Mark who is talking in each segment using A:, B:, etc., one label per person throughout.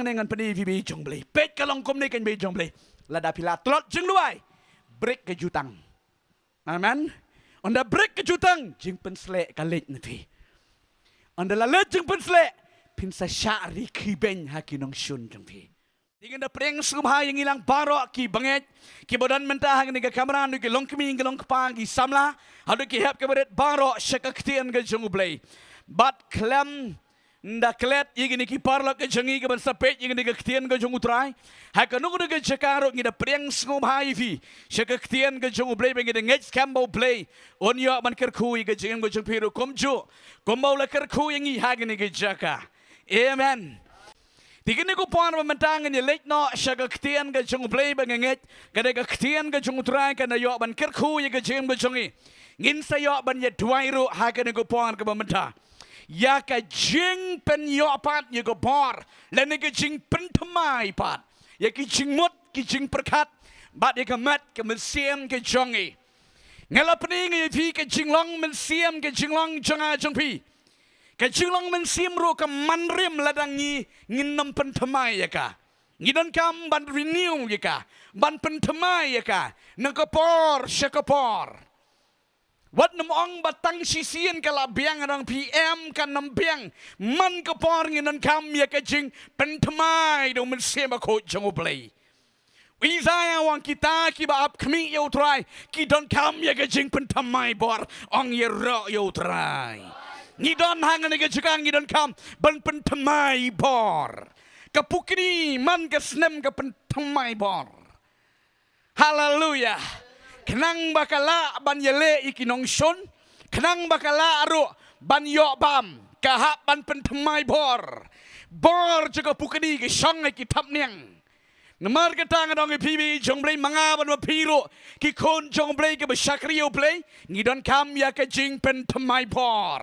A: hang dengan peni vi jong blei pet kalong kom ne kan be jong blei lada pila tlot jeng luai break ke jutang amen onda break ke jutang jing pensle kalet nanti onda lalet jing pensle pinsa syari kiben hakinong shun jong pi ingin da preng sumha yang ilang barok ki banget ki bodan mentah hang ni ga kamera ni ki long kemi ki long kpang ki samla hadu ki hep ke bedet barok syakaktian ga jong blei bat klem nda klet yigini ki parlok ke jangi ke ban sapet yigini ke ktian ke jong utrai ha ka nugu ke jakaro ngi da preng sngom haivi shaka ktian ke jong blei bengi de ngech kambo blei on yo ban ker khu ke jeng ke jong piru komju kombo la ker khu yangi ha gini ke jaka amen tigini ko pon mentang ni lek no shaka ktian ke jong blei bengi ngech ke de ktian ke jong utrai ka na yo ban ker khu ke jeng ke jongi ngin sa yo ban ye dwairu ha ka ni ko pon ke mentang ya ka jing pen yo pat ye go bor le ne ke jing pen thamai pat ye ki jing mot ki jing perkat bat ye ka mat ke men siem ke jongi ngala pning ye phi ke jing long men siem ke jing long jonga jong pi ke jing long men siem ro ka man rim ladang ni ngin nam pen thamai ye ka ngidon kam ban renew ye ka ban pen thamai ye ka na ka por shakapor wat nam ong batang sisian kala biang orang PM kan nam biang man ka por nginan kam ya ka jing pentmai do men sema ko jong play Isaiah wang kita ki ba ap kmi yo try ki don kam ya ka jing pentmai bor ong ye ro yo try ni don hang ni ka jukang ni don kam ban pentmai bor kapukni man ka snem ka pentmai bor hallelujah kenang bakala ban yele ikinong shon kenang bakala aro ban yo bam kahap ban pentemai bor juga pukadi ke shong ki tap niang namar ka tang dong pibi jong blei manga ban piro ki kon jong blei ke besakrio blei ngidon kam ya ke jing pentemai bor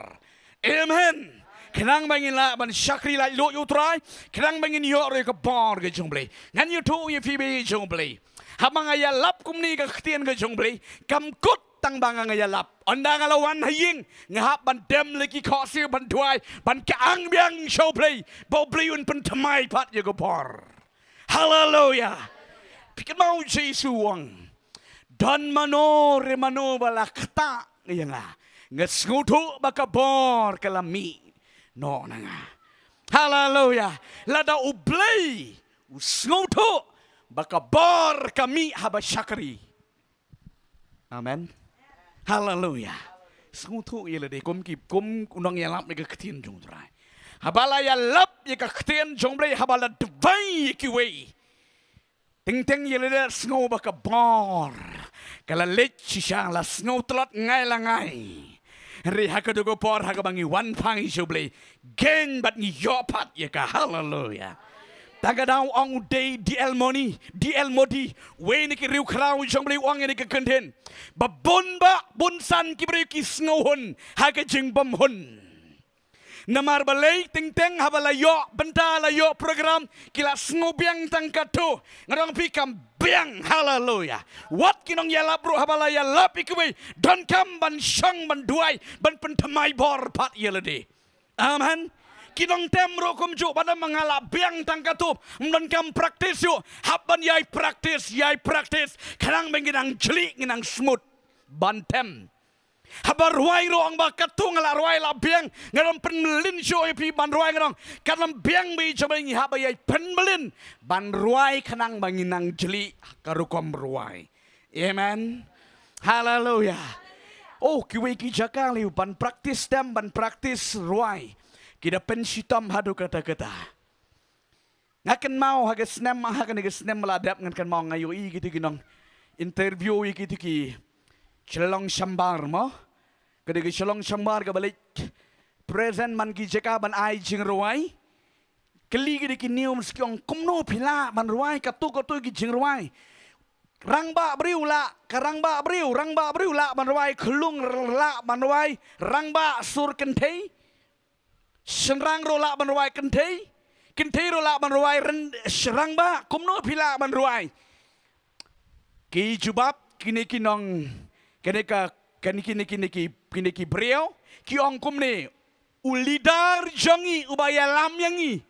A: amen kenang bangin la ban sakri la lo yo try kenang bangin yo re ke bor ke jong blei ngan yo tu ye pibi jong blei habang aya lap kumni ka khtien ka jongbli kam kut tang bang aya lap ondang alawan haying ngahap ban dem leki khosi ban tuai ban kaang biang show play bo bliun pen thamai pat ye go por hallelujah pikir mau jesu wang dan mano remano balakta ngaya ngesngutu bakabor kalami no nanga hallelujah lada ublay usngutu bakabor kami habasyakri amen hallelujah sngutu yele de kom ki kom unang yalap ne ka ktin jong trai habala ya lap ye ka ktin jong blai habala dvai ki wei ting ting yele de sngo bakabor kala lech sha la sngo tlot ngai la ngai ri hakadugo por hakabangi wan phang joblai gen bat ni yopat ye ka hallelujah Tagadau ong day DL money, DL modi, we ni ki riu krau jong beli wang ni ke kenten. Babon ba bunsan ki beri ki sngohun, ha ke jing bam hun. Namar balai ting teng habala yo benta la yo program kila snobiang tang katu. Ngarang pi kam biang hallelujah. What kinong yala bro habala ya lapi kuwi don kam ban shang ban duai ban pentamai bor pat yelade. Amen. Kinong temro kumju pada mengalap biang tangkatup mendon kam praktis yuk haban yai praktis kanang benginang jeli nginang smooth bantem habar ruai roang ba katu ngala ruai la biang ngaram penmelin syo pi ban ruai ngarang kanam biang bi coba ngi haba yai penmelin ban ruai kanang benginang jeli karukom ruai amen hallelujah oh kiwe ki jakang liu ban praktis tem ban praktis ruai kita pensitam hadu kata-kata. Ngakan mau haga snem haga nega snem meladap ngakan mau ngayo i gitu kinong interview i gitu ki celong sambar mo. Kada ki celong sambar ka balik present man ki jeka ban ai jing ruai. Keli gitu ki nium skiong kumno pila ban ruai katu ki jing ruai. Rangba beriu la, karangba beriu, rangba beriu la ban ruai kelung la ban ruai, rangba sur kentei. Senrang rola banruai kentei rola banruai serang ba kumno pila banruai ki jubab kini kinong kini ki brio ki ong kumne ulidar jongi ubaya lam yangi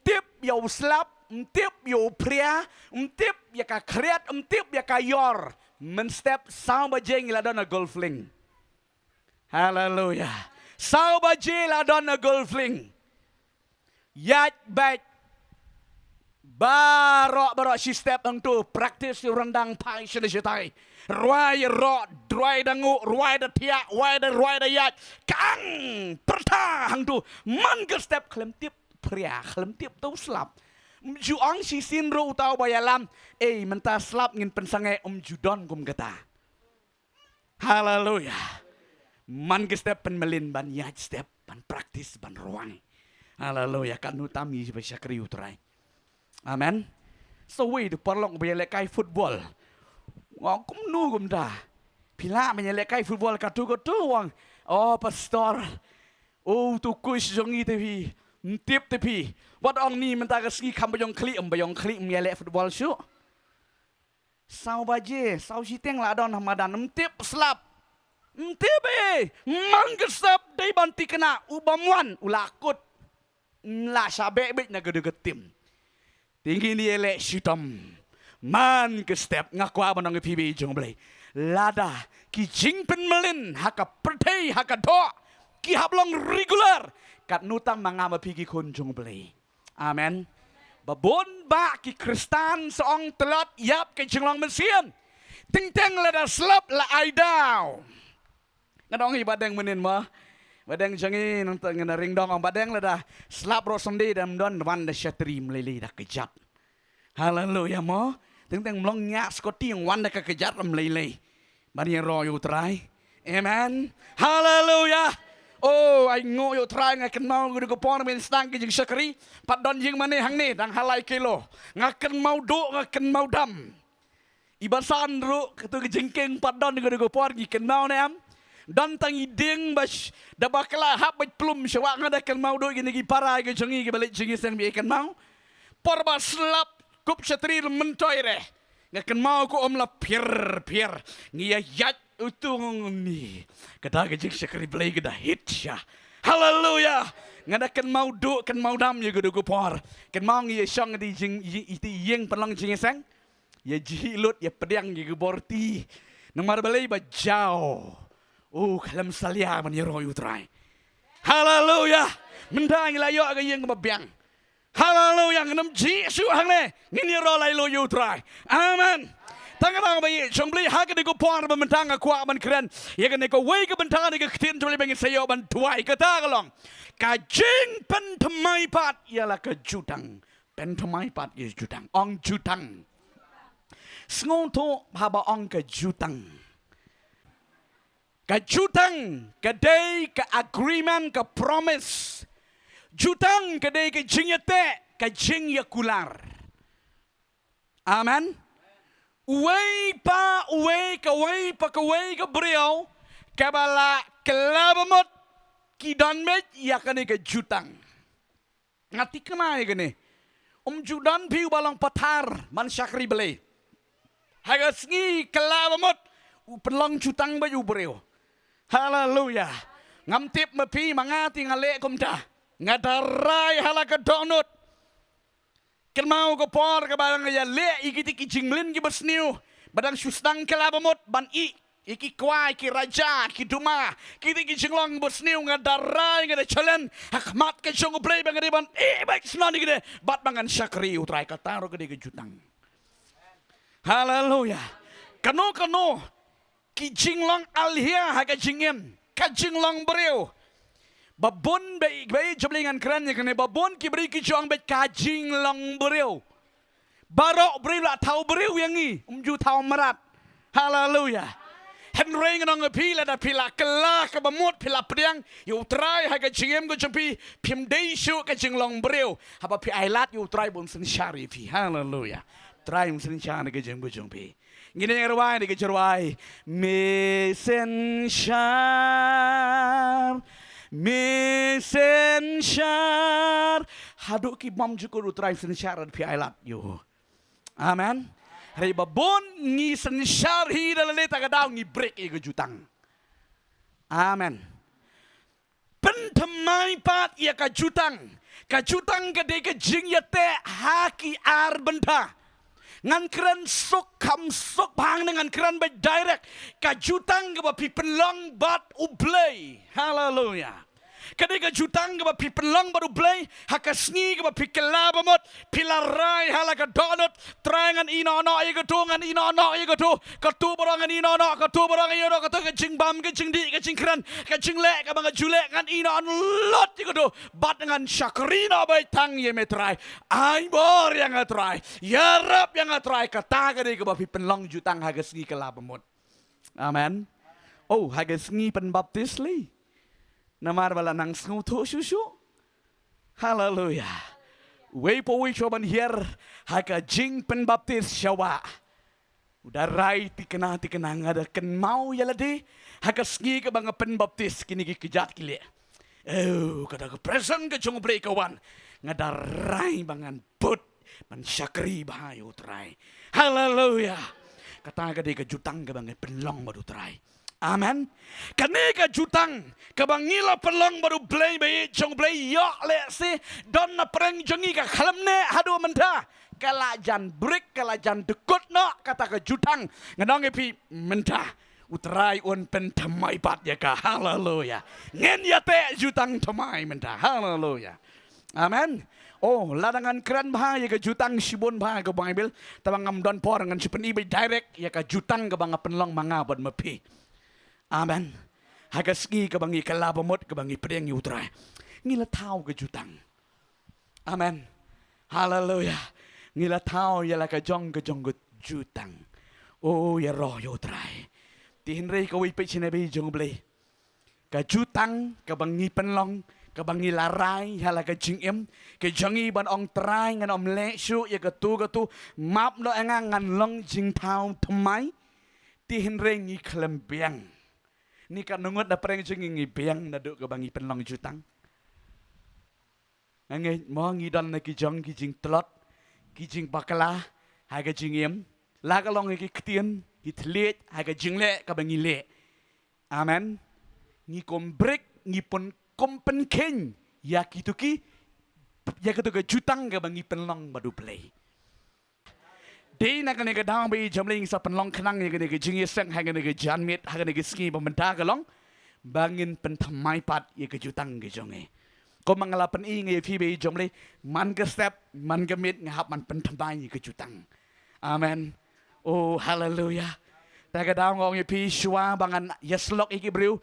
A: tiếp yêu slap tiếp yêu pria tiếp ya ka kreat tiếp ya ka yor men step sao ba jeng la dona golfling hallelujah sao ba je la dona golfling yat baik barok si step ang tu practice yung rendang pai sini sitai ruai dangu ruai da tiak ruai da yat kang perta hang tu man ke step klem tip pria klem tip tu slap juang si sin ro tau bayalam menta slap ngin pensangai judon kum kata hallelujah man ke step pen melin ban yat step ban practice ban ruai hallelujah kan utami bisa kriu utrai amen so we tu perlong bayalekai football ngong kum nu kum dah pila bayalekai football katu wang pastor tu kuis jongi tepi tip tepi wat ong ni menta keski kam bayong kli bayalek football syu sau baje sau siteng la don hamadan tip slap tip manggesap dai banti kena ubamwan ulakut la sabe bet na gedeget tim tinggi ni elek sitam man ke step ngakwa banang PB jong blai lada ki jing pen melin haka pertei haka do ki hablong regular kat nutang mangama pigi kun jong blai amen babon ba ki kristan song telat yap ke jenglong mensiam ting teng lada slap la aidau ngadong ibadeng menin ma badeng jangi nonton ngena ring dong ang badeng lada slap ro sonde dam don wan da shatri mlele da kejat hallelujah mo teng mlong nya skoti yang wan da kejat mlele bani ro yu trai amen hallelujah ai ngo yu trai ngaken mau gudu ko pon men stang ke jing sakri pat don jing mane hang ni dang halai kilo ngaken mau do ngaken mau dam ibasan ru ketu jengkeng pat don gudu ko pon gi ken mau ne am dan tangi ding bas da bakla hab plum syawak ngada kan mau do gini gi para ge jongi ge balik jingi sen bi kan mau porba slap kup chatri mentoy re ngakan mau ko om la pier ngia yat utung ni kata ge jing sekri play ge da hit sya hallelujah ngada kan mau do kan mau dam ye ge do ko por kan mau ngi syong di jing iti yeng pelang jingi sen ye jilut ye pedang ge borti nomor balai ba jauh kalam salia man yero utrai hallelujah mendang layo aga yeng mabiang hallelujah ngam ji su hang le ngin yero lai lo utrai amen tangan ba ye chombli ha ke ko por ba mentang kwa man kren ye ke ko wei ke bentang ke tin joli bengin sayo ban tuai ke ta galong ka jing pen thmai pat yala ke jutang pen thmai pat ye jutang ong jutang sngon to haba ong ke jutang ka jutang kadai ka agreement ka promise jutang kadai ka jingyate ka jingya kular amen uwei pa ka brio kabala kelabamot kidanmet yakane ka jutang ngati kena yakane judan piu balang patar man syakri bele hagasngi kelabamot pelang jutang bayu brio hallelujah ngamtip mepi mangati ngale kumta ngadarai halaka donut kelmau ko por ka barang ya le ikiti ki jinglin ki besniu badang susdang kelabamot ban iki kwai ki raja ki duma kiti ki jinglong besniu ngadarai ngada chalen hakmat ke jong play bangade ban baik snani gede bat bangan syakri utrai kataro gede ke jutang hallelujah kano ki jinglong alhia haga jingem ka jinglong breu babon bei jablingan kerannya kene babon ki beri ki jong bet ka jinglong breu barok breu la tau breu yang ni umju tau merat hallelujah henry ngang pila da pila kala ka bamut pila priang yu try haga jingem go jompi pim dei shu ka jinglong breu haba pi ailat yu try bun sen sharifi hallelujah try bun sen shana ka jeng go jompi ngine ngerwai di kecerwai messenger haduk ki bom jukur utrai sensyar pi ailat yo amen rei babon ngi sensyar hi dalale tagadau ngi break e jutang amen pentemai pat ia ka jutang Kajutang gede ke jing yate haki ar benda. Ngan keren sok kam sok bang dengan keren by direct. Kajutang ke bapi penlong bat ublay. Hallelujah. Kadang kajutang ke bapi penlong bat ublay. Hakasngi ke bapi kelabamot. Pilaray halaka donut. Terangan ino-no ya ketu. Ngan ino-no ya ketu. Ketu barangan ino-no. Ketu barangan ino-no. Ketu kajing bam. Kajing di. Kajing keren. Kajing lek. Kabang kajulek. Ngan ino-no lot ya ketu. Bat dengan syakrina bay tang ye metrai. Aibor yang ngatrai. Yarap yang ngatrai. Kata kadang ke bapi penlong jutang hagasngi kelabamot. Amen. Oh hagasngi penbaptis li. Namar bala nang sengutu susu. Hallelujah. Wei po wei coban hier haka jing penbaptis syawa. Udah rai tikena ngada ken mau ya lade haka sngi ke banga penbaptis kini kejat kile. Oh kada ke present ke jong break kawan. Ngada rai bangan put man syakri bahayu trai. Hallelujah. Kata ke jutang ke banga penlong baru trai. Amen. Kaneka jutang kabangila pelong baru play bayi jong play yok le si don na pereng jongi ka kalamne hadu menda kalajan break kalajan dekut no kata ke jutang ngadong epi menda utrai un pen tamai bat ya ka haleluya ngen ya te jutang tamai menda haleluya. Amen. Oh, ladangan keren bahaya ke jutang sibon bahaya ke Bible tabang ngamdon por ngan sipeni by direct ya ka jutang ke banga penlong manga bad mepi. Amen. Hagasgi kabangi kalabamot kabangi pedeng utrai. Ngila tau ke jutang. Amen. Hallelujah. Ngila tau yala ka jong ke jutang. Oh ya roh utrai. Tihinrei ka wi pe sinabi jong blay. Ka jutang kabangi penlong kabangi larai yala ka jingem ke jongi ban ong trai ngan om le su ya ka tu map no engang ngan long jing tau tmai. Tihinrei ngi klembiang. Ni kan nungut da pereng jengi ngibiang na duk kebangi penlong jutang. Ngange mo ngidon na kijong kijing telot, kijing bakala, haga jingiem, laga long ki ketien, kitlet, haga jingle kebangi le. Amen. Ngi kombrek ngi pon kompen ken ya kituki ya ketuka jutang kebangi penlong badu play. Day na kanega dang bay jamling sa penlong kenang ya kanega jingi seng ha kanega janmit ha kanega ski pementa kalong bangin pentamai pat ya kejutang ke jonge. Ko mangalapan inge fi bay jamle man ke step man ke mit ngahap man pentamai ya kejutang. Amen. Oh hallelujah. Taga dang ngong ya pi shwa bangan yaslok iki bro.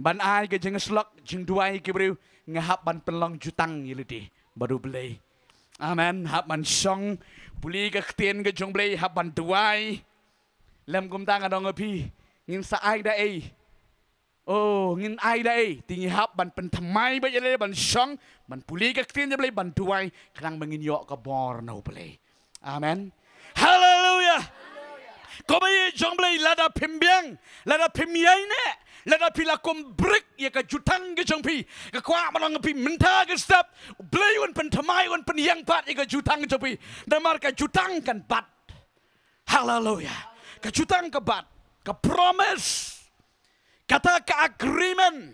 A: Ban ai ke jeng slok jeng duai iki bro ngahap ban penlong jutang ya lidi baru belai. Amen. Hap man song puli ke ketien ke jong blay hap man duai. Lem kum tang adong api ngin sa ai da ai. Oh ngin ai da ai tingi hap ban pentamai ba yele ban song ban puli ke ketien blay ban duai kadang mengin yok ke bor no blay. Amen. Hallelujah. Ko ba ye jong blay lada pimbiang lada pimyai ne. Lada pila kombrek ya ka jutang ke jong pi ka kwa manang pi menta ke step blayun pentamai wan penyang pat ya ka jutang jong pi damar ka jutang kan bat. Hallelujah. Ka jutang ka bat ka promise kata ka agreement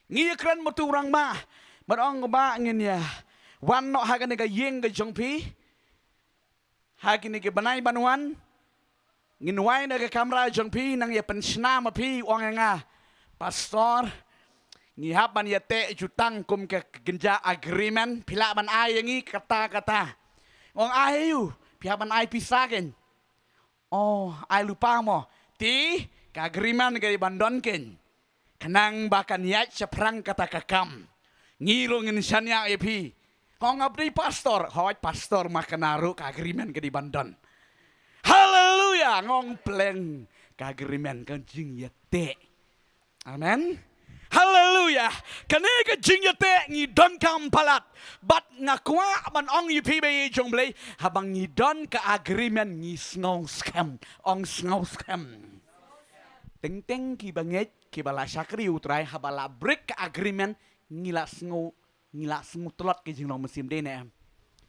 A: ngi kran motu rang ma barong ba ngin ya wan no ha ka ne ka yeng ke jong pi ha ki ne ke banai banuan nginway na ke kamera jong pi nang ya pensna ma pi wang nga pastor ngihapan ya te jutang kum ke genja agreement pila ban ay ngi kata wang ayu pihapan ay pisaken oh ay lupa mo ti ka agreement ke bandon ken kanang bakan ya seprang kata kakam ngiro ngin sanya ya pi kong abdi pastor hoy pastor makanaru ka agreement ke di bandon. Hallelujah ngong pleng kagerimen kan jing yate. Amen. Hallelujah. Kanega jing yate ngi don kam palat. Bat ngakwa man ong yupi be jong blay habang ngi don ka agreement ngi snow scam ong snow scam. Teng teng ki banget ki bala syakri utrai habala break ka agreement ngila snow telot ki jing long musim de ne.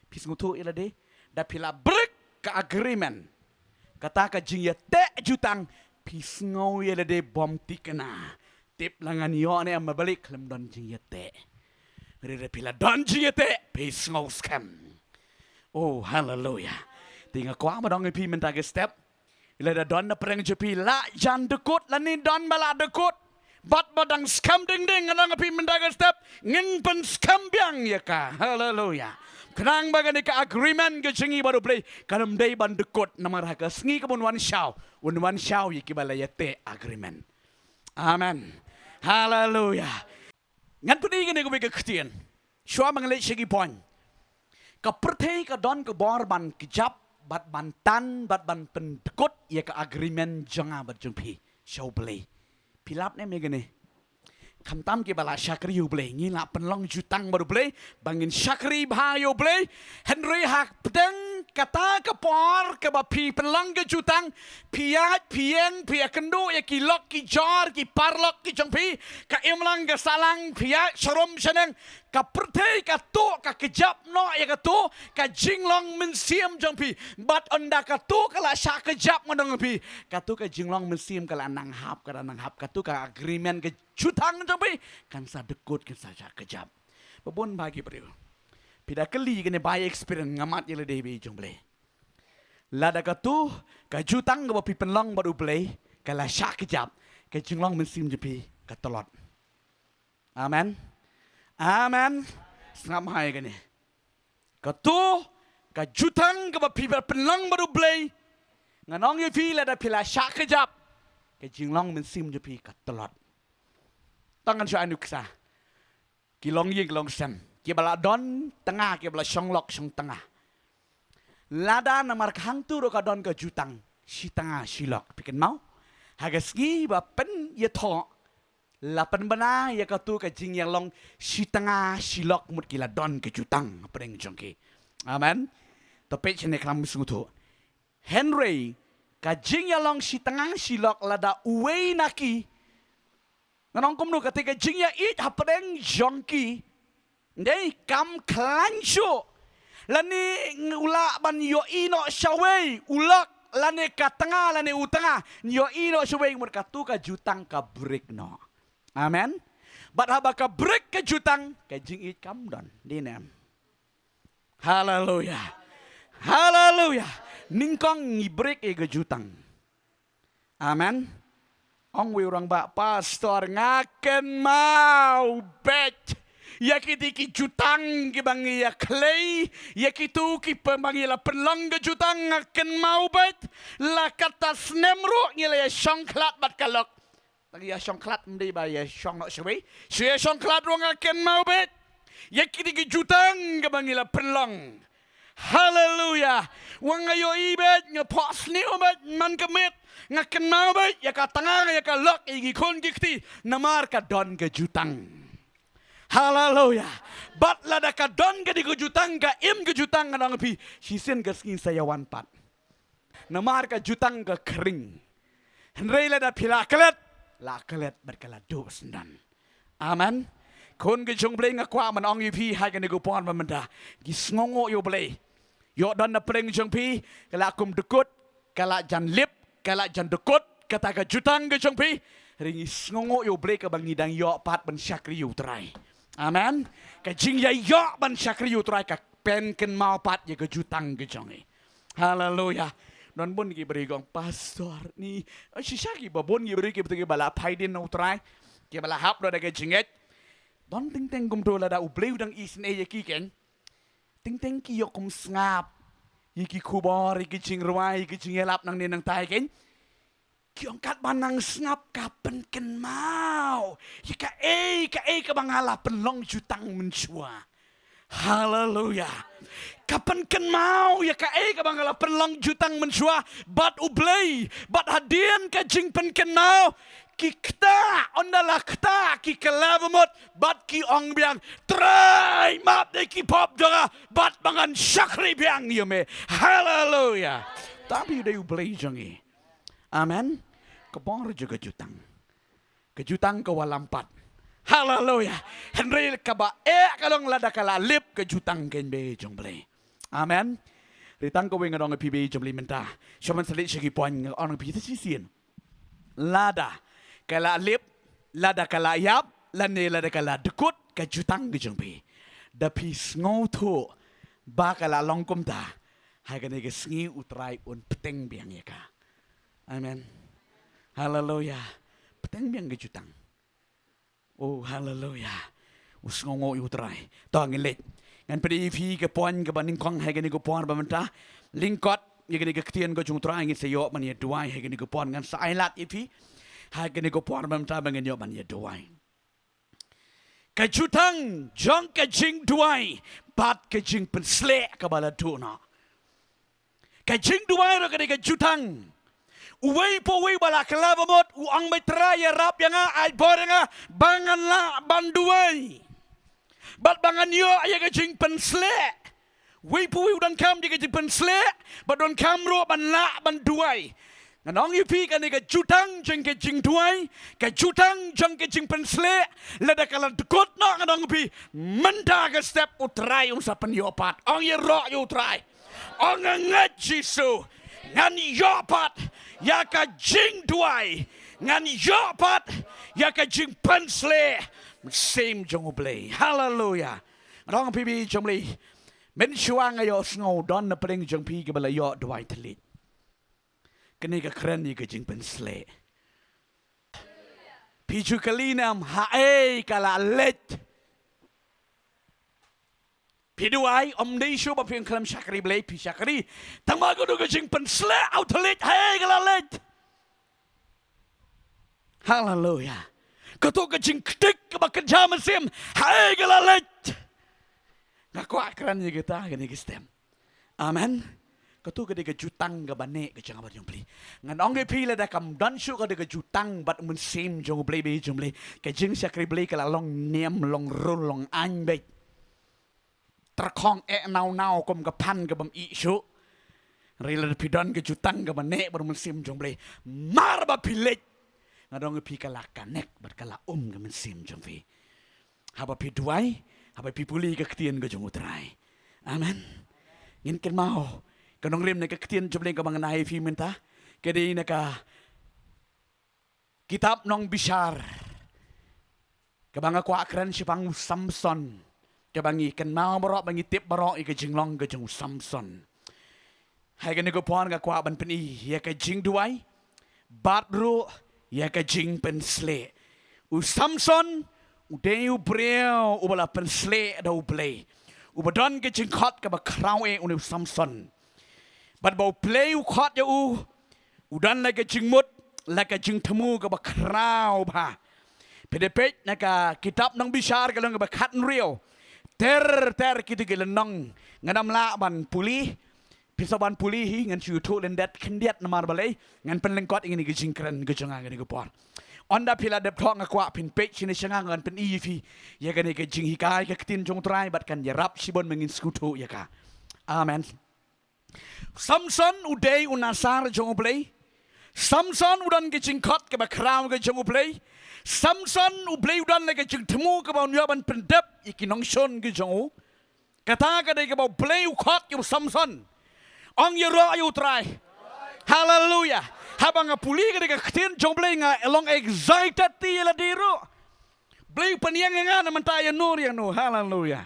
A: Pis ngutu ila de da pila break ka agreement. Kata ka jing ya te jutang pisngau ya de bom tikena tip langan yo ne am balik lem don jing ya te Rere pila don jete peace ngau scam. Oh hallelujah. Tinga kwa madong pi mentage step. Ila da don na preng jepi la jan dekut la ni don bala dekut. Bat badang scam ding ding anang pi mentage step ngin pen scam biang ya ka. Hallelujah. Kenang bagani ka agreement ke jengi baru play kanam day ban dekut namar haka sngi ka wan shao yiki bala yete agreement. Amen. Hallelujah. Ngan pudi gini ko bega ketian. Shua mangalay sigi point. Kapertei ka don ke bor ban kejap bat ban tan bat ban pendekut ya ka agreement janga bat jumpi show play pilap ne megane kamtam ke bala syakri yu play ngila penlong jutang baru play bangin syakri bahayo play Henry hak pedeng kata ke por ke ba pi penlong ke jutang piat pieng pia kendo ya ki lok ki jar ki parlok ki jumpi ka imlang ke salang piat serom seneng ka pertei ka tu ka kejap no ya ka tu ka jinglong mensiam jangpi bat onda ka tu kala sya kejap ngodong pi ka tu ka jinglong mensiam kala nang hap ka tu ka agreement ke jutang jangpi kan sa dekut kan sa sya kejap babon bagi beriu pida keli kene bay experience ngamat yele debi jomble lada ka tu ka jutang ka pi penlong baru play kala sya kejap ka jinglong mensiam jangpi ka tolot amen. Amen. Sengam hai gani. Katu ka jutang ka pipa penlang baru blay. Nganong yu pi la da pila syak kejap. Ka jinglong mensim ju pi ka telot. Tangan sya anuksa. Kilong ying long sem. Ki bala don tengah ki bala syonglok syong tengah. Lada namar hang tu ro ka don ka jutang. Si tengah silok piken mau. Hagasgi ba pen ye tho. Lapan bana ya katu ka jing yang long si tengah silok mut kila don ke jutang pereng jongki. Amen. Tapi cene kelam musuh Henry ka jing yang long si tengah silok lada uwei naki. Nganong kumnu ketika jing ya it hapereng jongki. Ndai kam klancho. Lani ula ban yo ino syawei ulak lani ka tengah lani utengah yo ino syawei mut katu ka jutang ka break no. Amen. Bat habaka break ke jutang ke jing it kam don dinem. Hallelujah. Hallelujah. Ningkong ngi break e ke jutang. Amen. Ong wi orang ba pastor ngaken mau bet. Ya ki jutang ki bangi ya clay. Ya kitu ki pemangi la pelong ke jutang ngaken mau bet. La kata snemro ngile ya syongklat bat kalok. Lagi ya syongklat mendai ba ya syong nak syawai. Syia syongklat rong akan mau bet. Ya kiti ke jutang ke bangila pelong. Hallelujah. Wang ayo ibet ngepok sni obat man kemit. Ngakan mau bet ya ka tengah ya ka lok igi kon gikti namar ka don ke jutang. Hallelujah. Bat lada ka don ke di ke jutang ka im ke jutang ngadang pi. Sisen ke skin saya wan pat. Namar ka jutang ke kering. Henry lada pila kelet. La kelet berkala dos dan. Amen. Kon ke jong bleng akwa man ong yu pi hai kan go pon mamenda. Gi sngongo yo blay. Yo don na preng jong pi kala kum dekut kala jan lip kala jan dekut kata ka jutang ke jong pi ringi sngongo yo blay ka bangidang yo pat ban syakri yu trai. Amen. Ka jing ya yo ban syakri yu trai ka pen ken mau pat ya ke jutang ke jong. Hallelujah. Non bon ki beri gong pastor ni sisa ki babon ki beri ki betul ki bala paidin utrai ki bala hap do daga jinget don ting ting kum to la da ubleu dang isin e ki ken ting ting ki yo kum ngap ki kubor ki jing ruai ki jing elap nang ni nang tai ken ki ongkat banang ngap kapen ken mau ka e ka bangala penlong jutang mensua. Hallelujah. Kapan ken mau ya ka ka bangala penlang jutang mensua bat ublay bat hadian ka jing pen ken mau ki kta ondala kta ki kelavamot bat ki ong biang try map de ki pop doga bat bangan syakri biang yume. Hallelujah. Tapi udah ublay jangi. Amen. Kebor juga jutang. Kejutang kewalampat. Hallelujah. Henry kaba kalong lada kala lip ke jutang ken be jong blay. Amen. Ritang ko wing adong PB jom limenta. Shaman salit sigi poin on pi sisien. Lada kala lip, lada kala yap, lane lada kala dekut ke jutang ke jong pi. Dapi ngau tu bakal long kum ta. Hai kan ega sengi utrai un peteng biang ya ka. Amen. Haleluya. Peteng biang ke jutang. Oh haleluya. Us ngau utrai. Tong ngelet. Ngan pedi fi ke pon ke baning kong hai kan ega pon bamenta. Lingkot ya kan ega ketian ke jung utrai ngin seyok man ya duai hai kan ega pon ngan sailat ifi. Hai kan ega pon bamenta bangen yo man ya duai. Kejutang jong kejing duai bat kejing penslek kabala tuna. Kejing duai ro kene kejutang. Uwei po wei bala kelava mot uang betra ya rap yang ai borenga bangan la banduai. Bat bangan yo ya kejing penslek. Wei po wei udan kam dia kejing penslek, bat don kam ro ban la banduai. Nganong ipi kan ke jutang jeng ke jing tuai, ke jutang jeng ke jing pensle, lada kala dekot no nganong ipi menda ke step utrai sa penyopat. Ong ye ro yu utrai. Ong ngat Jisu ngan yopat ya ka jing tuai, ngan yopat ya ka jing pensle. Same jong ublay. Hallelujah. Nganong ipi jong li men shuang ayo snow don na pring jong pi ke bala yo tuai telit. Kini ke keren ni ke jing pensle. Piju kalinam hae kala let. Piduai om desu ba piang kalam syakri blay pi syakri. Tang mago do ke jing pensle out let hae kala let. Hallelujah. Ketu ke jing ketik ke ba kerja mesim hae kala let. Ngaku keren ni kita kini ke stem. Amen. Katu ke dega jutang ke bane ke jangan jong beli. Ngan ong ge pile da kam dan shu ke dega jutang bat mun sim jong beli be jong beli. Ke jing syakri beli ke la long niam long rul long an be. Terkong nau kom ke pan ke bam i shu. Rila de pidan ke jutang ke bane bar mun sim jong beli. Mar ba pilet. Ngan ong ge pi ke la kanek bat ke la ke mun sim jong fi. Haba pi duai, haba pi puli ke ketien ke jong utrai. Amen. Ngin ken mau kanong rim na kaktian jubling ka mga nahifi minta. Kaya na ka kitab nong Bishar. Kabanga kwa akran si pang Samson. Kabangi kan mau barok bangi tip barok ika jinglong ka jing Samson. Hai ka nigupuan ka kwa ban peni. Ya ka jing duay. Batro ya ka jing pensle. U Samson uday ubreo ubala pensle da ublay. Ubadon ka jing kot ka ba krawe unu Samson. But bau play u khot ya udan la ke jingmut la ke jing temu ke bakrau ba pedepet na ka kitab nang Bishar ka lang ba khat real ter kita ke lenong nganam la ban puli pisaban puli hi ngan chu tu lendet kendiat namar balai ngan penlengkot ingin ke jingkran ke janga ke por onda pila dep thong akwa pin page sini sanga ngan pen ifi ya ke jing hikai ke tin jong trai bat kan ya rap sibon mengin skutu ya ka amen. Samson uday unasar jong ublay. Samson udan ke jingkot ke bakraw ke jong ublay. Samson ublay udan ke jing temu ke bau nyaban pendep ikinong shon ke jong. Kata ka de ke bau play ukot ke Samson. Ong ye ro yu try. Hallelujah. Habang puli ke de ketien jong ublay nga elong excited ti la diro. Blay paniang nga naman tayo nur yang no. Hallelujah.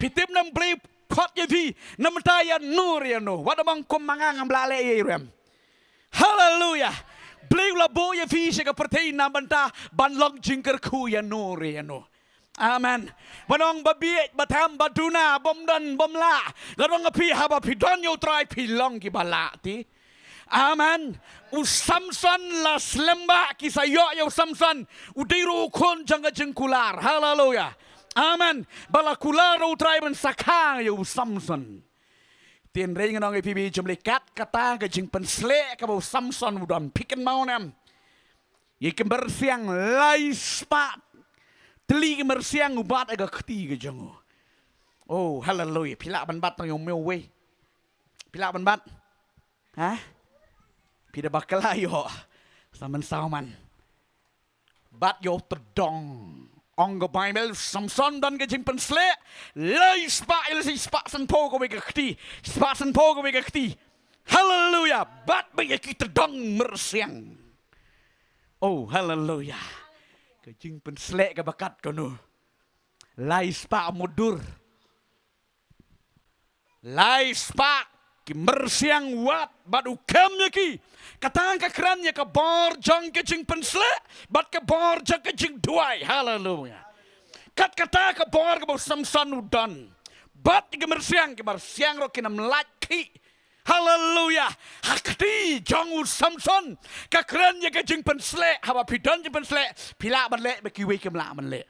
A: Pitip nam blay kot ye vi namtaya nur ya no wadamang kumanga ngamlale ye rem hallelujah blay la bo ye vi se ka pertei namanta banlong jingker ku ya nur ya no amen wanong babi batam baduna bomdan bomla gadong pi haba pi don yo try pi long ki balati amen u Samson la slemba ki sayo yo Samson udiru kon janga jengkular hallelujah. Amen. Balakula ro triben sakang yo Samson. Tien rei nganong ipi jumli kat kata ke jing pensle ka bo Samson udon piken mau nam. Ye kember siang lai spa. Teli kember siang ubat aga keti ke jango. Oh hallelujah. Pila ban bat nang yo meu we. Pila ban bat. Ha? Pida bakala yo. Saman sauman. Bat yo terdong. Ong go Bible Samson dan ke jing pensle lai spa ilsi spa san po go ke kti spa san po go ke kti hallelujah bat be kita dong mersiang oh hallelujah ke jing pensle ke bakat kono lai spa mudur lai spak ki mersiang wat badu kamnya ki katang ka krannya ka bor jong ke jing pensle bat ka bor jong ke jing duai. Haleluya. Kat kata ka bor ka Samson udan bat ki mersiang ro kinam laki. Haleluya. Hakti jong Samson ka krannya ke jing pensle haba pidan jing pensle pila ban le baki we kem la ban le.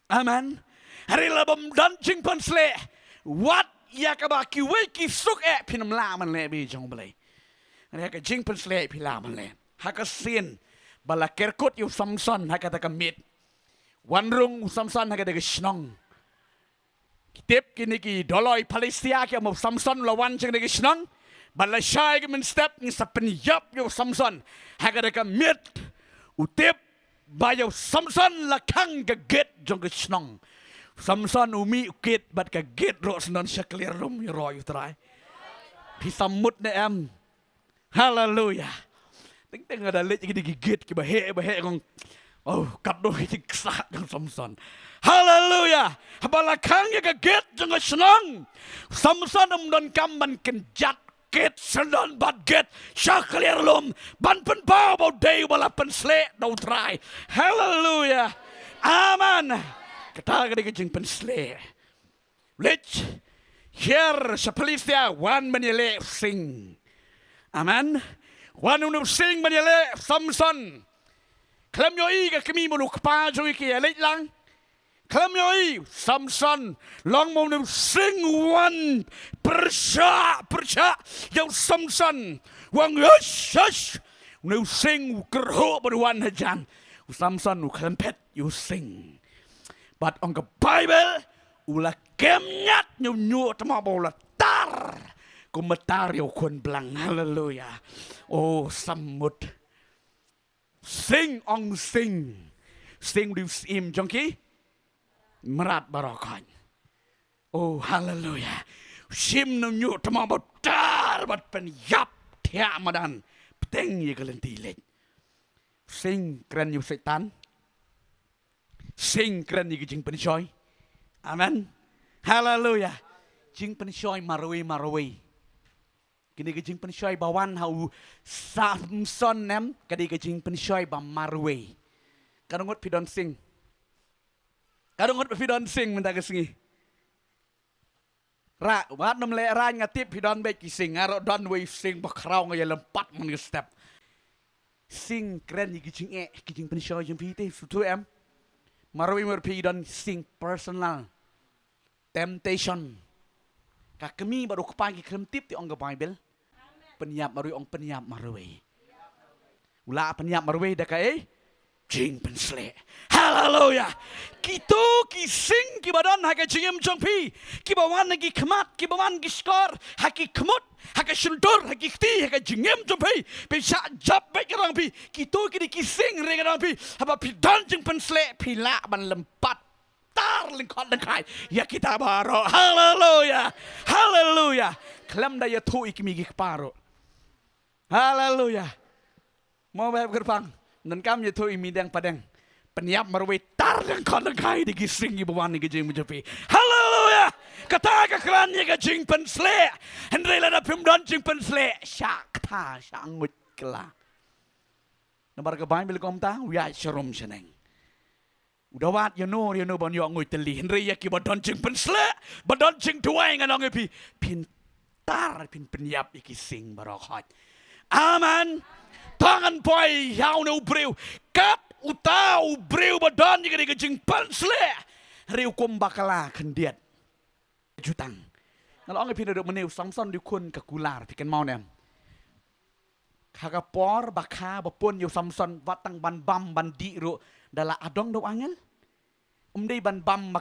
A: Amen. Hari labam dan jing pensle wat ya ka ba ki we ki suk pinam la man le bi jong bale. Hari ka jing pensle pila man le. Haka sin bala kerkot yu Samson haka ta kamit. Wanrung Samson haka de snong. Kitip kini ki doloi Palestia ki mo Samson lawan jeng de snong. Bala syai ki men step ni sa penyap yu Samson haka de kamit. Utip bayo Samson lakang ke get jong ke snong. Samson umi ukit bat ka get ro senon syaklir rum yu roy utrai. Pi samut ne em. Haleluya. Ting ada lek ki digigit ki bahe ngong. Oh, kaddo ki ksak jong Samson. Haleluya. Balakang ya ka get jong snong. Samson don kamban kenjat get senon bat get syaklir rum ban pen pau bau dei bala pen slek dau trai. Haleluya. Amen. Kata ka jing pensle. Lech here sa Palestia wan manile sing. Amen. Wan unu sing manile Samson. Klam yo i ka kami mo pa jo ki lech lang. Klam yo i Samson long mo nu sing wan persha yo Samson wang yes nu sing kerho berwan hajan. Samson nu klempet you sing. But on the Bible, ula kemnyat nyu tama bola tar. Kumetar yo kun belang. Haleluya. Oh samut. Sing ong sing. Sing du sim jongki. Merat barakan. Oh haleluya. Sim nyu tama bola tar bat pen yap tiak madan. Peteng ye kelentilet. Sing keren yu setan. Sing keren ni jing penshoy. Amen. Haleluya. Jing penshoy marwe. Kini jing penshoy bawan hau Samson nem kadi jing penshoy ba marwe. Kadongot pidon sing. Kadongot pidon sing minta ke singi. Ra wat nom le ra ngatip pidon be ki sing aro don we sing bakrau ngaya lempat mun step. Sing keren ni jing penshoy jing pite sutu em. Marwi merpi dan sing personal temptation. Kami baru kepagi kremtip ti ong Bible. Penyap marwi ong penyap marwi. Ula penyap marwi dah kai jing pensle. Haleluya. Kito ki sing ki badan haka jingem jongpi. Ki bawan lagi kemat, ki bawan ki skor, haki kemut, haka sundur, haki kti, haka jingem jongpi. Bisa jap baik orang pi. Kito ki sing reng orang pi. Haba pi dan jing pensle pila ban lempat tar lengkot lengkai. Ya kita baro. Haleluya. Haleluya. Kelam daya tu ikimi ki paro. Haleluya. Mau bayar gerbang. Dan kami tu imi deng padeng. Penyap marwe tar lengkot lengkai di gising i bawan ni jing menjepi. Haleluya. Kata ka kerannya ka jing pensle. Hendrela da pimdan jing pensle. Syak ta syangut kela. Nabar ka Bible kom ta wiat syarom seneng. Udah wat you know ban yo ngoi teli. Hendre ya ki badon jing pensle. Badon jing tuai nganong pi pintar pin penyap iki sing barokat. Amen. Tangan boy yau no breu kat utau breu badan jika dia jing pensle riu kum bakala kendiat jutang kalau orang pindah dok meneu Samson dukun kekular pikan mau nem kagapor bakha bapun yo Samson batang ban bam bandi ro dala adong do angel dei ban bam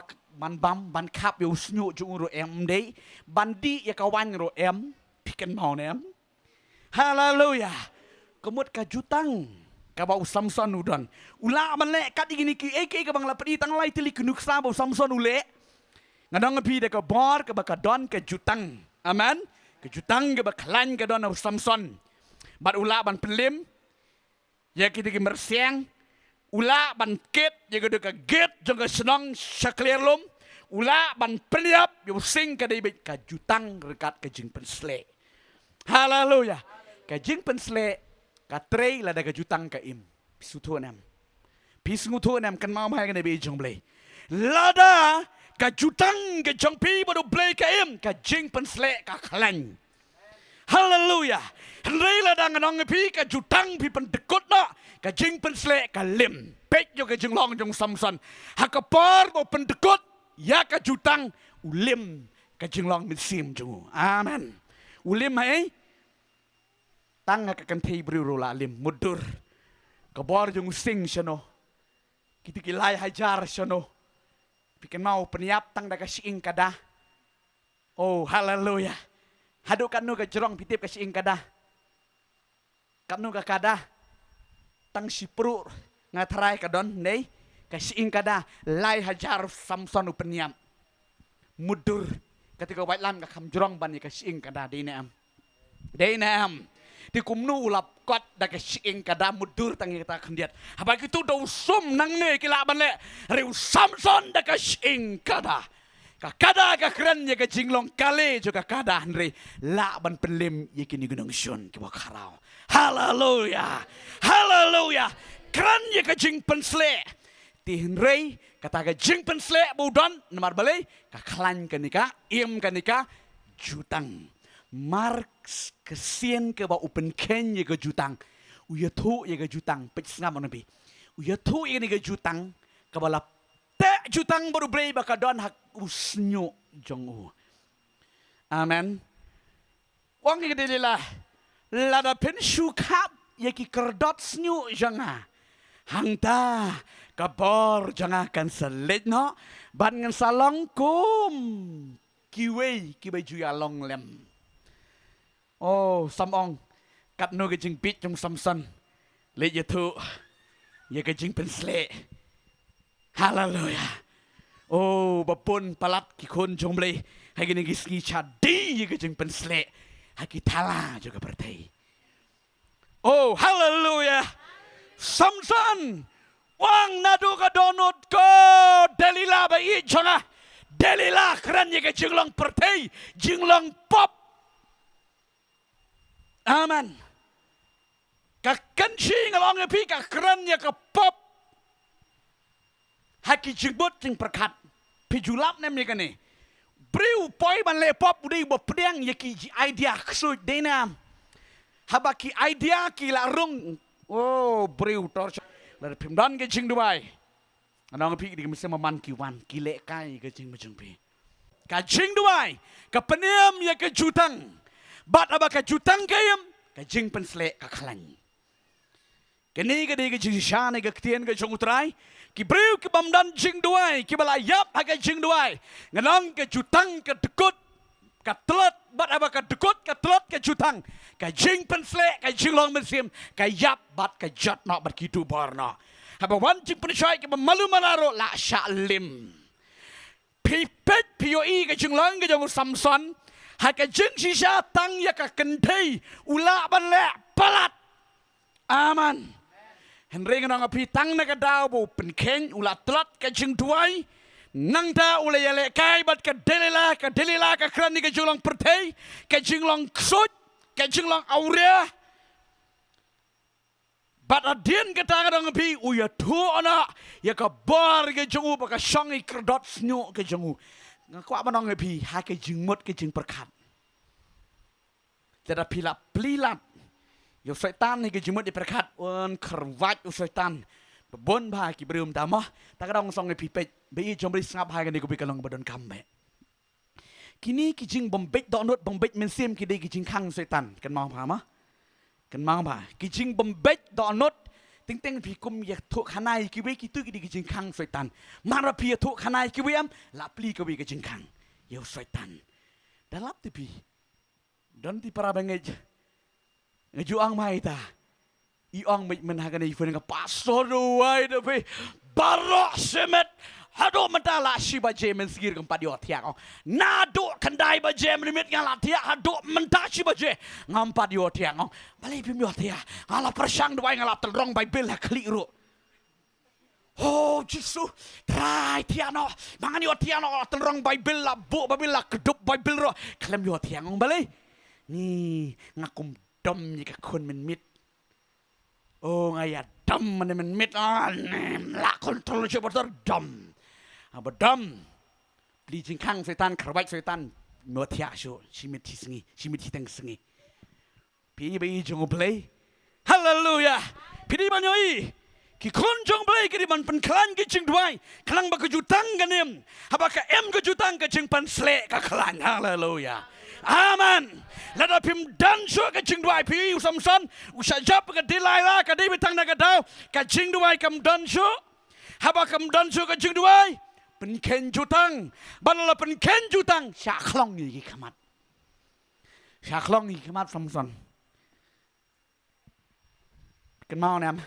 A: ban kap yo snyu jung ro em dei bandi ya kawan ro em pikan mau nem haleluya kemut kajutang kabau Samson udan ula manle kat igini ki eke ka bang lapdi tang lai tili kunuk sa bau Samson ule ngadang pi de ka bor ka bakadon ka jutang amen ka jutang ka baklan ka don Samson bat ula ban pelim ya kita ki mersiang ula ban ket ya ka get jong ka senong saklerlum ula ban peniap yo sing ka dei ka jutang rekat ka jing pensle. Haleluya. Ka jing pensle ka trei la da ka jutang ka im. Pisutu nam. Pisungutu nam kan mau mai ka dei jong ble. Lada ka jutang ka jong pi bodo ble ka im ka jing pensle ka klan. Haleluya. Rela dang nong pi ka jutang pi pen dekut na ka jing pensle ka lim. Pek yo ka jing long jong samson. Hakapar bo pen dekut ya ka jutang ulim ka jing long mit sim jong. Amen. Ulim hai tang ka kan thei bru la lim mudur. Ka bor jong sing shano. Kiti kilai hajar shano. Pikan mau peniap tang da ka siing kada. Oh haleluya. Haduk kanu ka jerong pitip ka siing kada. Kanu ka kada. Tang sipru ngatrai ka don nei ka siing kada lai hajar Samson upeniam. Mudur ketika white lam ka kam jerong ban ka siing kada dinam. Dinam. Ti kumnu ulap kot da ka siing kada mudur tang kita kendiat. Apa gitu do sum nang ne kila ban le. Riu Samson da ka siing kada. Kakada ka keren ya ka jinglong kale juga kada Henry la ban pelim ya kini gunung syun ki karau. Haleluya. Haleluya. Keren ya ka jing pensle. Ti Henry kata ka jing pensle budan nomor balai ka klan kanika im kanika jutang. Marks kesien ke ba open ken ya ka jutang. Uya tu ya ka jutang petsngam nabi. Uya tu ya ka jutang ka bala te jutang baru beli baka don hak usnyo jongu. Amen. Wang ke dililah. Lada pensyu kap yaki kerdot snyo janga. Hangta kabor janga kan selit no. Ban ngan salong kum. Kiwei kibai juya long lem. Oh samong. Kat no ke jing pit jong Samson. Let ya tu. Ya ke jing pensle. Haleluya. Oh, bapun palat ki kon jomble. Hagi ngi ski chadi ke jeng pensle. Hagi tala juga bertai. Oh, haleluya. Samson. Wang nadu ka donut ko. Delila ba i jonga. Delila keren ke jinglong bertai. Jinglong pop. Amen. Ka kenshi ngalong pi ka keren ka pop. Haki jigbot jing perkat pijulap nem ni kane briu poi ban le pop budi bo pedang yaki idea ksut denam habaki idea ki la rung oh briu tor la pimdan ke jing dubai anong pi di mesti maman ki wan ki le kai ke jing mejung pi ka jing dubai ka peniam ya ke jutang bat abaka jutang kayam ka jing pensle ka khalan kini ke di ke jing shane ke tien ke jong utrai ki briu ki bamdan jing duai ki balayap haga jing duai nganong ke jutang ke dekut ka telat bat aba ka dekut ka telat ke jutang ka jing pensle ka jing long mesim ka yap bat ka jat nak bat kitu barna haba wan jing pensai ki malu manaro la shalim pipet poi ka jing long ke jong Samson haga jing sisa tang ya ka kentai ula ban le palat aman Henry nang api tang na kadaw bo penkeng ulat telat ka jing tuai nang da ula yale kai bat ka delila ka krani ka jinglang pertei ka jinglang ksut ka jinglang aurea bat adien ka tang nang api uya tu ana ya ka bar ka jingu ba ka shangi kerdot snyo ka jingu ngakwa manang api ha ka jingmot ka jing perkat jada pilap plilat yo setan ni ke jimut di perkat on kerwat yo setan bebon ba ki brum tamah tak dong song pi pe be jom bri ngap ha ni ko bi kalong badon kambe kini ki jing bombek donot bombek mensim ki de ki jing khang setan kan mau pa ma kan mau ba ki jing bombek donot ting ting pi kum ye thu khanai ki be ki tu ki de ki jing khang setan mara pi thu khanai ki be am la pli ko bi ki jing khang yo setan dalap ti pi don ti para bangej ngejuang mai ta iong men hagan i fun ka pastor duai de pe barok semet hado mentala si ba jemen sigir ka padio tiak nado kendai ba jem limit ngala tiak hado menta si ba je ngam padio tiak bali pim yo tiak ngala persang duai ngala telrong bible ha keliru Oh Yesus, try tiano, mangan yo tiano terang Bible lah, bu Bible lah, kedup Bible ro, kelam yo tiang balai. Ni ngakum dom jika kun mit. Oh ngaya dom men mit lah kontrol sebentar dom. Apa dom? Beli jingkang setan, kerbaik setan, mo tiak syo, simit sengi, simit teng sengi. Pi bai jong play. Hallelujah. Pidi banyoi. Ki konjong play ki man pen klan ki jing duai. Klang ba kejutang ganem. Habaka em kejutang ke jing pan sle ka klan. Hallelujah. Amen. Lada pim dan so ka jing duai pi usamson usajap ka dilai ka di bitang na ka daw ka jing duai kam dan so. Habakam dan so ka jing duai. Pen ken jutang. Banala pen ken jutang. Syaklong ni kamat. Syaklong ni kamat samson. Ken mau nem.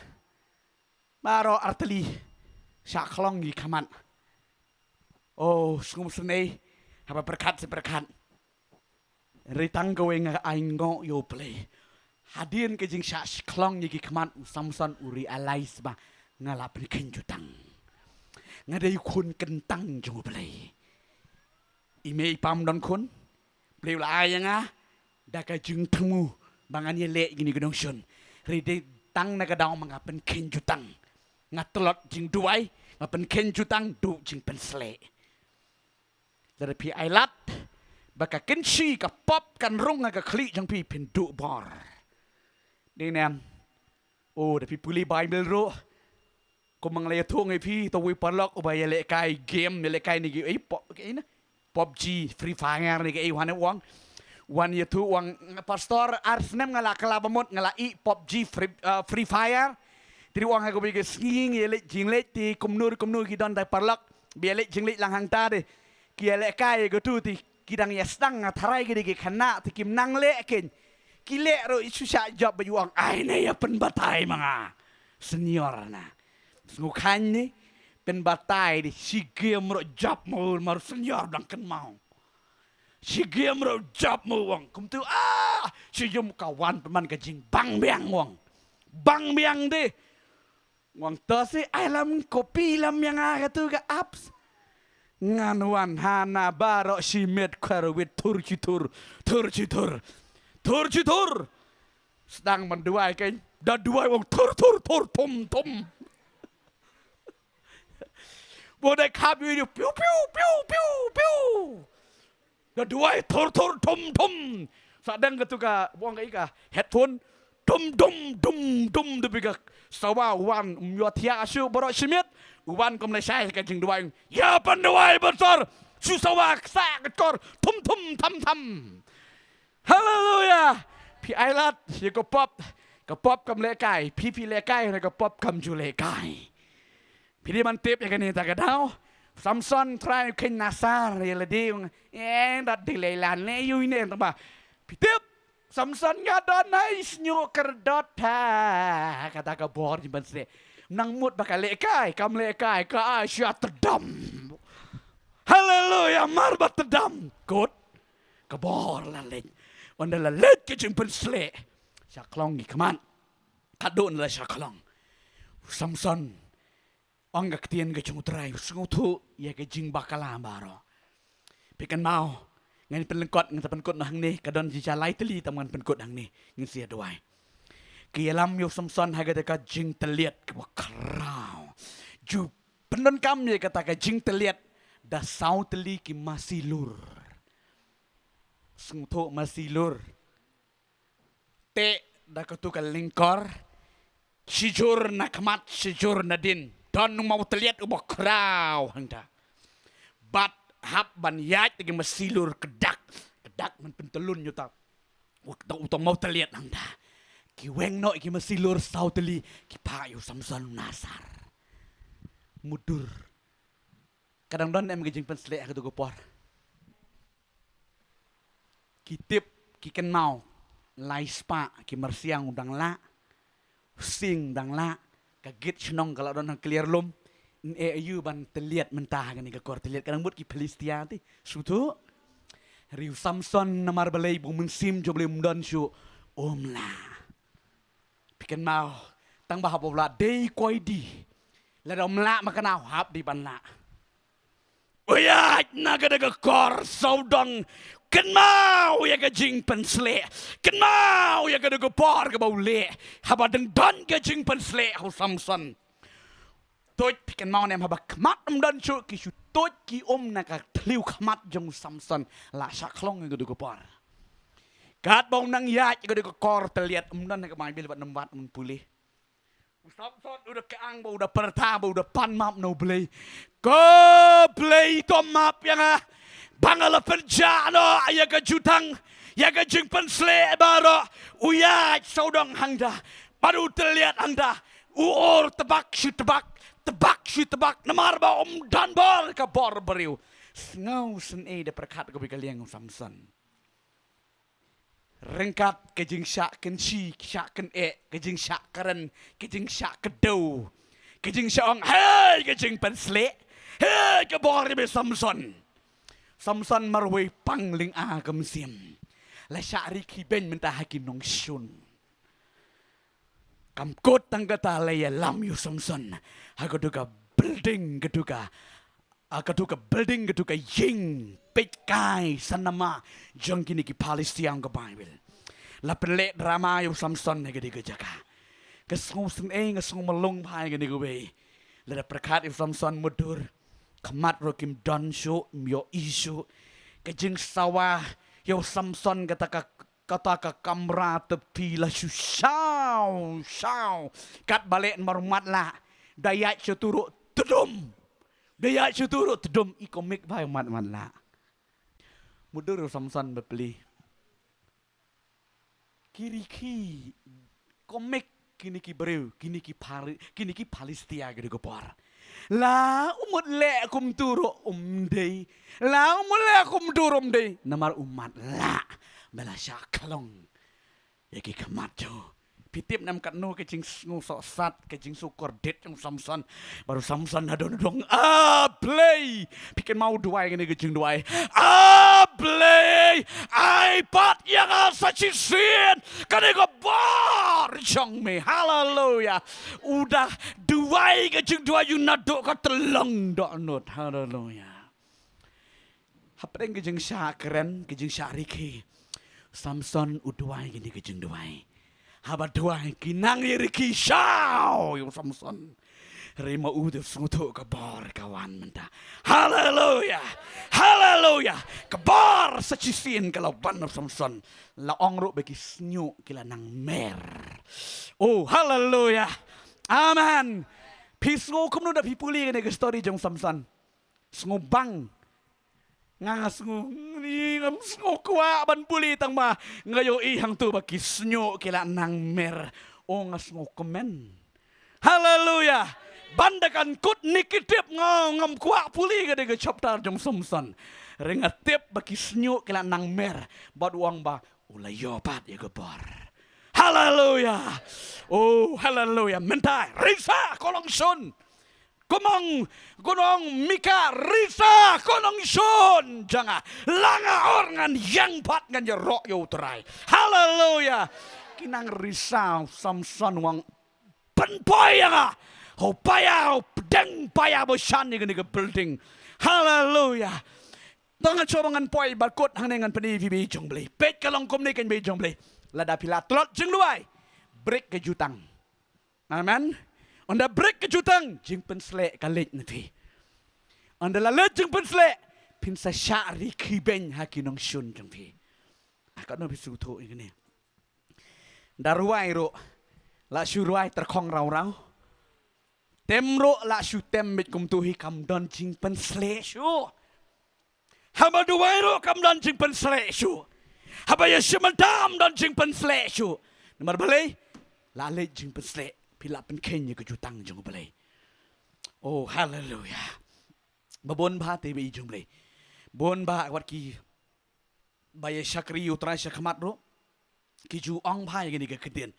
A: Baro arteli syaklong ni kaman. Oh, sungguh senai. Apa berkat seberkat. Ritang kowe ngaingo yo play. Hadirin ke jing syaklong ni kaman samson uri alais ba ngalap ni kenjutang. Ngadai kun kentang jong play. Ime pam don kun. Play la ayanga. Daka jing temu bangan ye le gini gedong shun. Ride tang nagadao mga pen kenjutang. Ngatelot jing duai, ngapen ken jutang du jing pensle. Dari pi ailat, baka kenshi ka pop kan rung ka kli jang pi pindu bor. Dengan, oh dari puli Bible ro, kumang laya tuang pi tawi parlok ubaya lekai game lekai ni pop ini PUBG Free Fire ni wana uang. Wan ya tu uang pastor arsnem ngala kelabamot ngala PUBG Free Fire. Tiri uang aku bagi singing ye jinglet ti kumnur ki don dai parlak bielek jinglet lang hang ta de ki ele kai go tu ti kidang ya stang tharai ki de khana ti kim nang le ken ki le ro isu sha job ba uang ai ne ya pen batai manga senior na ngu khan ni pen batai di si game ro job mo mar senior dang ken mau si game ro job mo uang kum tu si yum kawan peman ka jing bang biang uang bang biang de Wang tosi alam kopi lam yang aga tu ke apps. Nganuan hana baro simet kwarwit turcitur. Sedang menduai kan. Dah duai wang tur tum. Boleh kap video piu. Dah duai tur tum. Sedang ketuka wang ika headphone dum debika sawa wan umyotia asu boro simit wan kom le sai ka jing duai ya panduai besar susawa sa kor tum tam haleluya pi ailat ye ko pop kam le kai pi le kai ne ko pop kam ju le kai pi di man tip ya kan ta ka dau Samson try ken nasar ye le di dat di le lan le yu ne ta ba pi tip Samson ngadon nais nyo kerdot ha kata ka bor di banse nang mut bakal lekai kam lekai ka asya tedam haleluya marbat tedam good ka bor la lek onda la lek ke jing pensle syaklong ni kaman kadon la syaklong Samson angga ketien ke jung trai sungutu ya ke jing bakala baro pikan mau Ngan penlengkot ngan penkot nang ni kadon jija lai teli taman penkot nang ni ngan sia doai. Kialam yo Samson haga ka jing teliat ke krau. Ju pendon kam ye kata ka jing teliat da sau teli ki masilur. Sungto masilur. Te da ka tu ka lingkor. Sijur na kamat sijur na din. Don mau teliat ubok krau handa. Bat hap ban yat lagi mesilur kedak man pentelun yuta waktu utang mau terlihat nangda ki weng no ki mesilur sauteli ki payu Samson nasar mudur kadang don em gejing penslek aku tu gopor kitip ki ken mau lai spa ki mersiang undang la sing dang la kaget senong kalau don clear lum ayu ban terlihat mentah kan ni kekor terlihat kadang buat ki Palestia ti sutu riu Samson namar balai bu mensim jo boleh mundon su omla pikan mau tang bah bola dei koi di la dom la makana hap di ban la uyat na ga kor saudang kan mau ya ga jing pensle kan mau ya ga por ga baule haba deng don ga jing pensle hu Samson tôi kan mau nem haba kmat don chu ki chu tôi ki na ka thliu kmat jong Samson la sa khlong ga por kat bong nang ya ga kor teliat don ga mai bil bat nembat mun pulih Samson udah keang, udah pertama, udah pan map no play. Go play to map yang bangala penjano ya ke jutang ya ke jing pensle baro uya saudang hangda baru terlihat hangda uor tebak shoot tebak namar ba dan bor ke bor beriu ngau sen de perkat ko bikaliang Samson rengkat kejing syak ken si syak ken kejing syak keren kejing syak kedau kejing syong hey kejing pensle hey ke bor be Samson marway pangling agam sim la syari ki ben mentah hakin nong shun kam kot tang kata la ya lam yu Samson hagoduga building geduga ying pekai sanama jong kini ki Palestina ke Bible la pelet drama yu Samson ne gede jaka kesung sen ngesung melung pai gede gue la perkat yu Samson mudur kemat rokim don shu myo isu kejing sawah yu Samson kata ka kamera tepi la shau kat balik marumat la dayat syuturuk tudum daya syuturuk tudum ikomik bai mat la mudur Samson beli kiri komik kini ki breu kini ki Palestina gede gopor la umut le kum turu dei la umut le kum turu dei namar umat la bela syaklong yaki kemat jo pitip nam kat no kecing ngusok sat kecing syukur det yang Samson baru Samson adon play pikir mau duai gini kecing duai play iPad yang asasisin kan ego bar jong me haleluya udah duai kecing duai yunaduk ka telong dok not haleluya hapeng kecing syakren kecing syariki Samson uduai gini kecing duai haba duai kinang iriki syau yung Samson rima udah suatu kabar kawan menta haleluya kabar secisin kalau ban Samson la ongro bagi snyu kila nang mer oh haleluya amen pisngo kumno da pipuli ne story jong Samson sngo bang ngasngu ni ngamsngo kwa ban puli tang ma ngayo ihang tu baki snyo kila nang mer o ngasngo komen haleluya bandakan kut nikitip ngam kwa puli gede ge chapter jong Samson rengatip baki snyo kila nang mer bad uang ba ulayo pat ya gopor haleluya oh haleluya mentai risa kolong sun Gunung Mika Risa Gunung Sun jangan langa orngan yang pat ngan jerok yo terai haleluya kinang Risa Samson wang penpaya ho paya ho pedeng paya bosan ni ke building haleluya tangan coba ngan poi barkot hang dengan peni vi jong beli pet kalong kom ni kan be jong beli lada pilat telot jeng luai break ke jutang amen Anda break kejutang jing pensle kalik nanti. Anda lalu jing pensle pinsa syari kiben hakinong shun jengpi. Akak no bisu tu ini. Daruai ro la syuruai terkong rau. Temro la syu tembet kum tuhi kam don jing pensle syu. Haba duai ro kam don jing pensle syu. Haba ya syamandam don jing pensle syu. Nomor balai la le jing pensle. Pila penkenya kejutang jong belai. Oh haleluya. Babon ba te be jong belai. Bon ba wat ki baye syakri utra syakmat ro. Ki ju ong pai gini ke kedien.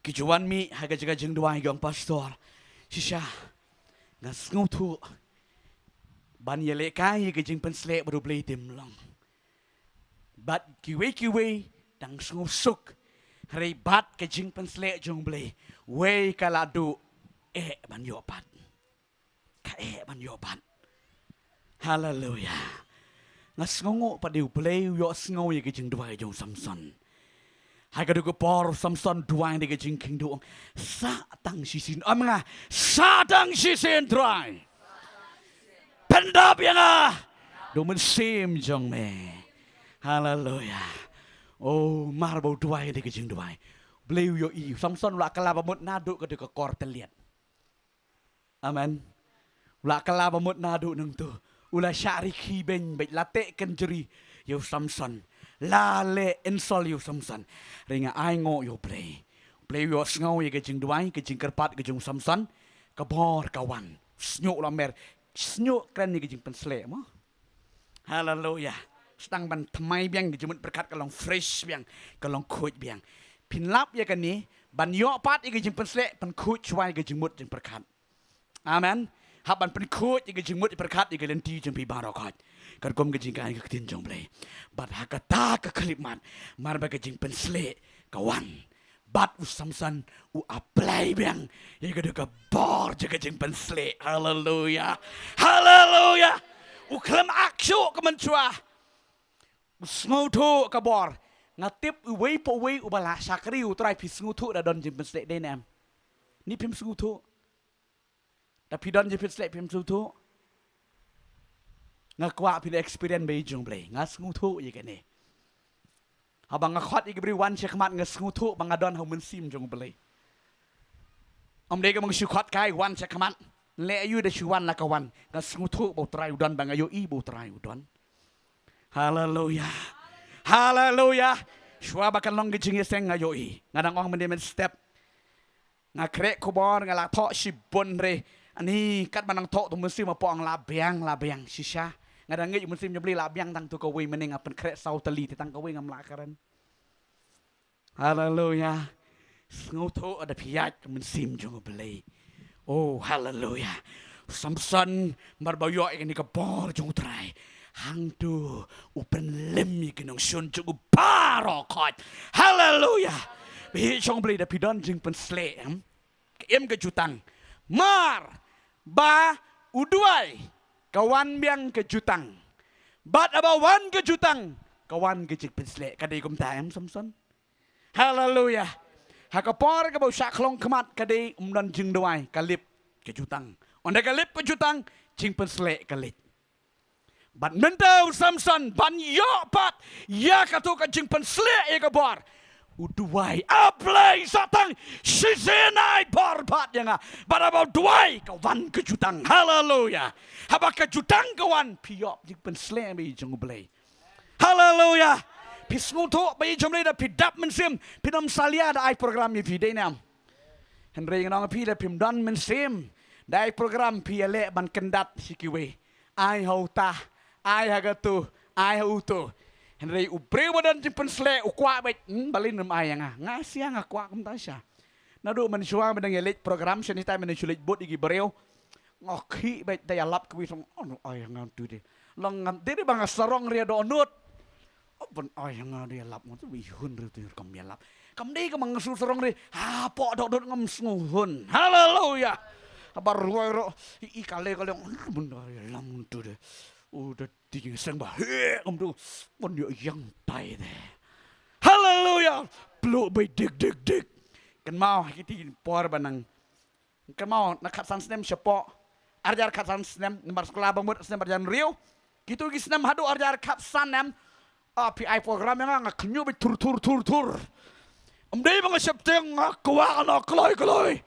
A: Ki juan mi haga jaga jeng dua gong pastor. Sisha ngas ngutu. Ban yele kai ke jeng pensle baru belai tim long. Bat kiwe dang ngusuk. Rebat ke jing pensle jong beli. Wei kaladu ban yopat. ban yo ban hallelujah ngas ngongo pa diu play yo sngo ye ke jing dwai jong Samson hai ka du ko por Samson dwai de ke jing king du sa tang sisin nga sa tang sisin dwai pendap yang do men sim jong me hallelujah oh marbo dwai de ke jing dwai play yo i Samson la kala ba mut na du ka de ko kor teliat amen la kala ba mut na du nang tu ula syari ben baik late kenjeri yo Samson lale ensol yo Samson ringa ai ngo yo play yo ngau ye ke jing duai ke jing kerpat ke jing Samson ke bor kawan snyo la mer snyo kran ni ke jing pensle mo haleluya stang ban tmai biang ke jemut berkat kalong fresh biang kalong kuj biang pinlap ya kan ni ban yo pat ke jing pensle pen kuj wai ke jing mut jing berkat amen haban pen kuj ke jing mut berkat ke lenti jing pi barokat kan kom ke jing kai ke tin jong play bat hakata ke klimat mar ba ke jing pensle kawan bat u Samson u apply biang ye ke de ke bor je ke jing pensle haleluya haleluya u klem aksyo ke mencua u smutu ke bor ngatip u wei po wei u bala sakri u trai pi smutu da don jing pensle de nam ni pim smutu tapi don je pensle pim smutu ngakwa pin experience be jong play ngas smutu ye ke ni habang ngakot ikibri wan syakmat ngasmutu bangadon hau mensim jong play om dega meng syukot kai wan syakmat le ayu de syuan la kawan ngasmutu bo trai udon bang ayu i bo trai udon haleluya haleluya shwa bakal long gijing seng ayu i ngadang ong mendemen step ngakrek kubor ngala thok sibon re ani kat manang thok tu mensim apa ang labiang shisha ngadang ngi mensim jom beli labiang tang tu ko wi mening apen krek sau teli tang ko wi ngam lakaran haleluya ngutu ada piat mensim jong beli oh haleluya Samson marbayo ini ke bor jong trai hang tu upen lem ke nong sun jong barokot haleluya bi jong beli da pidon jing pen sle em ke jutang mar ba uduai kawan biang ke jutang bat abawan ke jutang kawan ke jik pensle kadai kum taem Samson haleluya hakapor ke bau syaklong kemat kadai umdan jing doai kalip ke jutang onda kalip ke jutang jing pensle kalip bat mentau Samson ban yo pat ya katu ke jing pensle e ke bor uduai aplay satang sisenai barbat yang barabau duai kawan kejutang haleluya haba kejutang kawan piop jing pensle bi jong blay haleluya pismutu bi jom le da pidap mensim pinam salia da ai program ye pide nam henry ngong pi da pim don mensim da ai program pi le ban kendat sikiwe ai hauta ai hagatu ai hautu Henry ubre wadan jing pensle ukwa baik balin nem ayang ngasih ngakwa kum tasya nadu mensyua medang yelit program senita menusulit bot igi bereu ngoki baik daya lap kuwi song ono ayang ngantu de long ngam bang sarong ria do onut open ayang dia lap mo tu wihun tu kam ya lap kam de kam ngasu sarong ri ha po dok dok ngam snuhun haleluya abar ro i kale bunda lam tu de udah tinggi sang bah tu pun dia yang tai deh haleluya peluk bay dik kan mau kita por banang kan mau nak kat san snem siapa arjar kat san snem nomor sekolah bamut snem berjalan riu gitu gis snem hadu arjar kat san nem PI program yang ngak kenyu bay tur dei bang septeng ngak kuwa anak keloi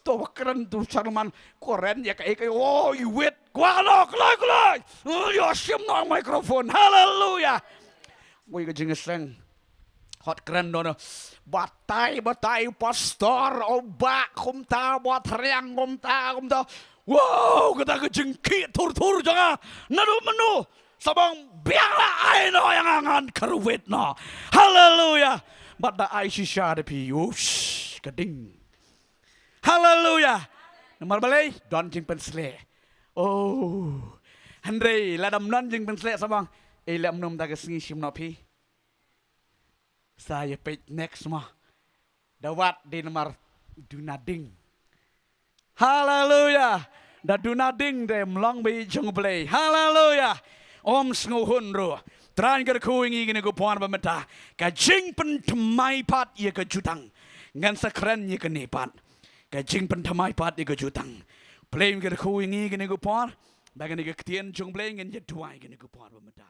A: to keren tu charman koren ya kayak oh iwet kuwa anak keloi yo sim no mikrofon haleluya gue kejeng seng hot keren dono batai pastor oba kumta buat riang kumta wow kita kejengki tur jangan nadu menu sabang bianglah aino yang angan kerwit no haleluya bada aisyah de pius keding haleluya nomor balai don jing pensle oh Henry ladam non jing pensle sabang lam nom tak sengi sim no pi saya page next mah dawat di nomor dunading haleluya Daduna ding dem long be jung play. Hallelujah. Om snguhun ro. Tran ker kuing igini ko puan bamata. Ka jing pen temai pat ye ke jutang. Ngan sakren ye ke nepat. Ka jing pen temai pat ye ke jutang. Play ker kuing igini ko puan. Bagani ke tien jung play ngan je tuai igini ko puan bamata.